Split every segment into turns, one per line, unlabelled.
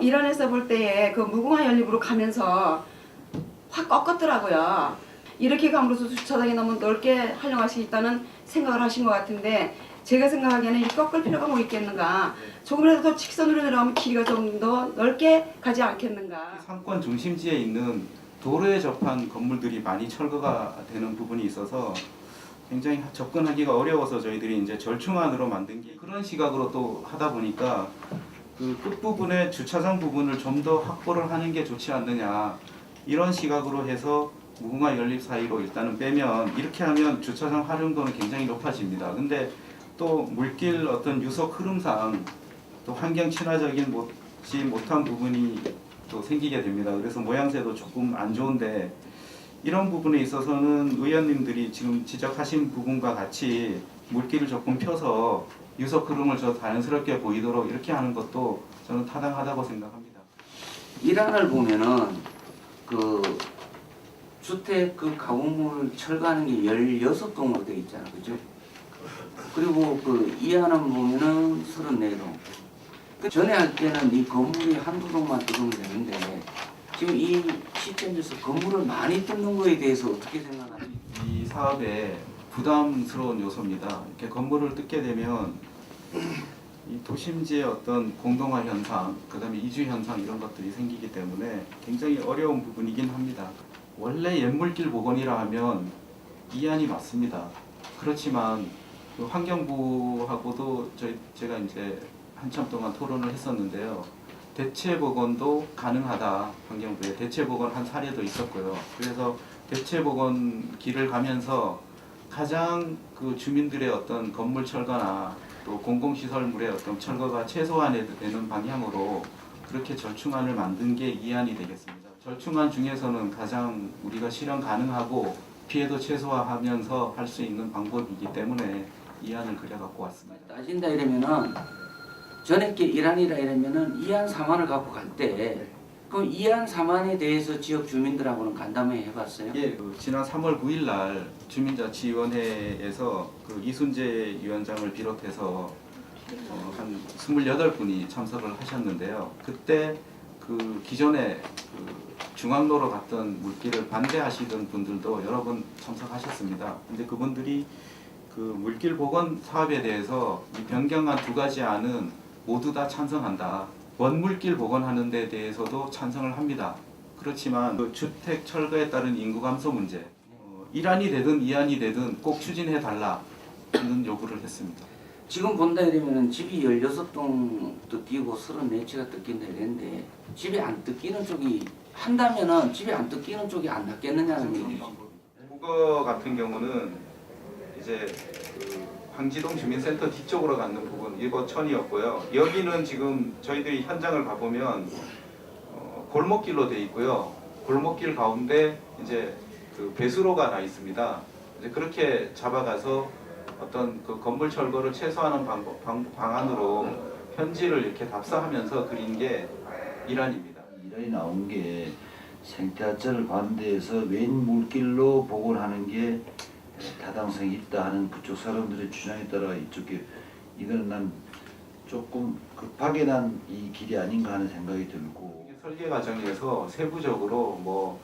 이란에서 볼 때에 그 무궁화 연립으로 가면서 확 꺾었더라고요. 이렇게 감으로써 주차장이 너무 넓게 활용할 수 있다는 생각을 하신 것 같은데, 제가 생각하기에는 이 꺾을 필요가 뭐 있겠는가. 조금이라도 더 직선으로 내려가면 길이가 좀 더 넓게 가지 않겠는가.
상권 중심지에 있는 도로에 접한 건물들이 많이 철거가 되는 부분이 있어서 굉장히 접근하기가 어려워서 저희들이 이제 절충안으로 만든 게, 그런 시각으로 또 하다 보니까 그 끝부분에 주차장 부분을 좀 더 확보를 하는 게 좋지 않느냐, 이런 시각으로 해서 무궁화 연립 사이로 일단은 빼면, 이렇게 하면 주차장 활용도는 굉장히 높아집니다. 근데 또 물길 어떤 유속 흐름상 또 환경 친화적인 못한 부분이 또 생기게 됩니다. 그래서 모양새도 조금 안 좋은데, 이런 부분에 있어서는 의원님들이 지금 지적하신 부분과 같이 물길을 조금 펴서 유속 흐름을 더 자연스럽게 보이도록 이렇게 하는 것도 저는 타당하다고 생각합니다.
이란을 보면은 그 주택 그 가구물 철거하는 게 16동으로 되어 있잖아, 그죠? 그리고 그 이안은 보면은 34동. 그 전에 할 때는 이 건물이 한두 동만 뜯으면 되는데, 지금 이 시점에서 건물을 많이 뜯는 거에 대해서 어떻게 생각하세요?
이 사업에 부담스러운 요소입니다. 이렇게 건물을 뜯게 되면 이 도심지의 어떤 공동화 현상, 그다음에 이주 현상, 이런 것들이 생기기 때문에 굉장히 어려운 부분이긴 합니다. 원래 옛물길 복원이라 하면 이안이 맞습니다. 그렇지만 그 환경부하고도 제가 이제 한참 동안 토론을 했었는데요. 대체 복원도 가능하다, 환경부에 대체 복원한 사례도 있었고요. 그래서 대체 복원 길을 가면서 가장 그 주민들의 어떤 건물 철거나 또 공공시설물의 어떤 철거가 최소화되는 방향으로 그렇게 절충안을 만든 게 이안이 되겠습니다. 절충안 중에서는 가장 우리가 실현 가능하고 피해도 최소화하면서 할 수 있는 방법이기 때문에 이안을 그려갖고 왔습니다.
따진다 이러면은 전에 게 이란이라 이러면은 이안 4만을 갖고 갈 때, 그럼 이안 4만에 대해서 지역 주민들하고는 간담회 해봤어요?
예, 지난 3월 9일 날 주민자치위원회에서 그 이순재 위원장을 비롯해서 한 28분이 참석을 하셨는데요. 그때 그 기존에 그 중앙로로 갔던 물길을 반대하시던 분들도 여러 분 참석하셨습니다. 근데 그분들이 그 물길 복원 사업에 대해서 이 변경한 두 가지 안은 모두 다 찬성한다. 원물길 복원하는 데 대해서도 찬성을 합니다. 그렇지만 그 주택 철거에 따른 인구 감소 문제, 이안이 되든 이안이 되든 꼭 추진해 달라는 요구를 했습니다.
지금 본다 이러면은 집이 16동도 띄고 34채가 뜯긴다 이랬는데, 집이 안 뜯기는 쪽이 한다면은 집이 안 뜯기는 쪽이 안 낫겠느냐는 얘기죠.
그거 같은 경우는 이제 그 황지동 주민센터 뒤쪽으로 가는 부분, 이거 천이었고요. 여기는 지금 저희들이 현장을 가보면 골목길로 돼 있고요. 골목길 가운데 이제 그 배수로가 나 있습니다. 이제 그렇게 잡아가서 어떤 그 건물 철거를 최소화하는 방안으로 현지를 이렇게 답사하면서 그린 게 이란입니다.
이란이 나온 게 생태하천을 반대해서 왼 물길로 복원하는 게 타당성이 있다 하는 그쪽 사람들의 주장에 따라 이쪽에, 이거는 난 조금 급하게 난 이 길이 아닌가 하는 생각이 들고,
설계 과정에서 세부적으로 뭐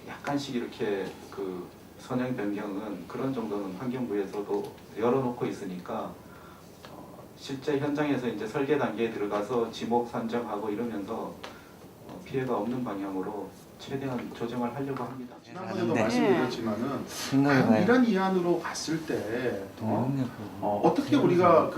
약간씩 이렇게 그 선형 변경은 그런 정도는 환경부에서도 열어놓고 있으니까 실제 현장에서 이제 설계 단계에 들어가서 지목 산정하고 이러면서 피해가 없는 방향으로 최대한 조정을 하려고 합니다.
지난번에도 말씀드렸지만은 이런 이안으로 갔을 때 어떻게 우리가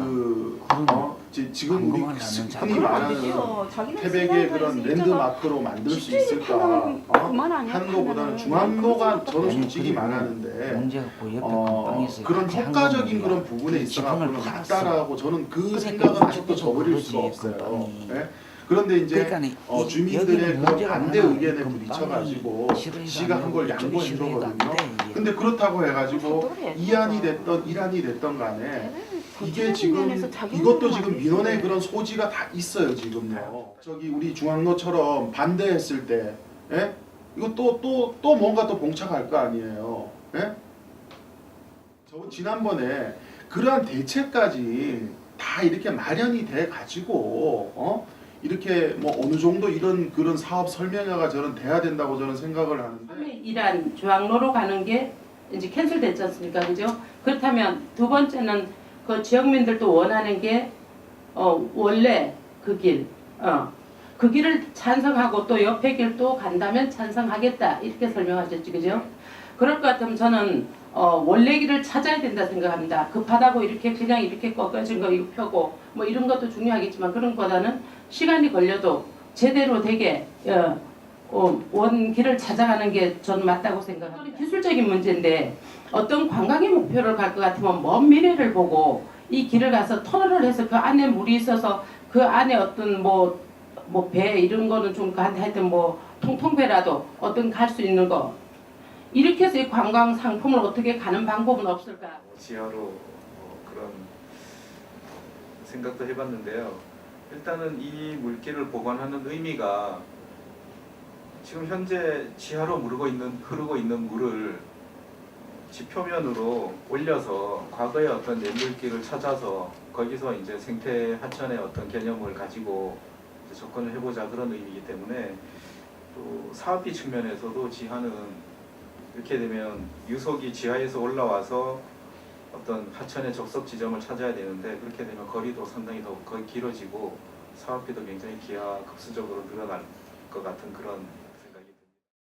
지금 우리 흔히 말하는 태백의 그런 랜드마크로 만들 수 있을까 하는 것보다는 중앙로가 저는 솔직히 말하는데 그런 효과적인 그런 부분에 있어서는 맞다라고 저는 그 생각은 아직도 저버릴 수가 없어요. 네? 그런데 이제
그러니까
주민들의
여기는
그
문제가
반대
많아요.
의견에
금방이
부딪혀가지고
싫어해도
시가
안
한 걸
되고
양보한
싫어해도 안
거거든요.
돼, 이게.
근데 그렇다고 해가지고
그래,
이안이 됐던 일안이 됐던 간에 이게 지금
면에서 자기
이것도
문제가
지금
아니지.
민원의 그런 소지가 다 있어요 지금요. 저기 우리 중앙로처럼 반대했을 때, 예? 이거 또 뭔가 또 봉착할 거 아니에요. 예? 저 지난번에 그러한 대책까지 다 이렇게 마련이 돼 가지고 이렇게 뭐 어느 정도 이런 그런 사업 설명회가 저는 돼야 된다고 저는 생각을 하는데.
이란 중앙로로 가는 게 이제 캔슬됐지 않습니까, 그죠? 그렇다면 두 번째는 그 지역민들도 원하는 게 원래 그 길, 그 길을 찬성하고 또 옆에 길도 간다면 찬성하겠다 이렇게 설명하셨지, 그죠? 그럴 것 같으면 저는 원래 길을 찾아야 된다 생각합니다. 급하다고 이렇게 그냥 이렇게 꺾어진 거 이거 펴고 뭐 이런 것도 중요하겠지만 그런 것보다는 시간이 걸려도 제대로 되게 원 길을 찾아가는 게 저는 맞다고 생각합니다. 기술적인 문제인데 어떤 관광의 목표를 갈 것 같으면 먼 미래를 보고 이 길을 가서 터널을 해서 그 안에 물이 있어서 그 안에 어떤 뭐 배 이런 거는 좀 하여튼 뭐 통통배라도 어떤 갈 수 있는 거 이렇게 해서 이 관광 상품을 어떻게 가는 방법은 없을까?
지하로 그런 생각도 해봤는데요. 일단은 이 물길을 보관하는 의미가 지금 현재 지하로 흐르고 있는 물을 지표면으로 올려서 과거의 어떤 옛물길을 찾아서 거기서 이제 생태 하천의 어떤 개념을 가지고 이제 접근을 해보자 그런 의미이기 때문에 또 사업비 측면에서도 지하는 이렇게 되면 유속이 지하에서 올라와서 어떤 하천의 적석 지점을 찾아야 되는데 그렇게 되면 거리도 상당히 더 길어지고 사업비도 굉장히 기하급수적으로 늘어날 것 같은 그런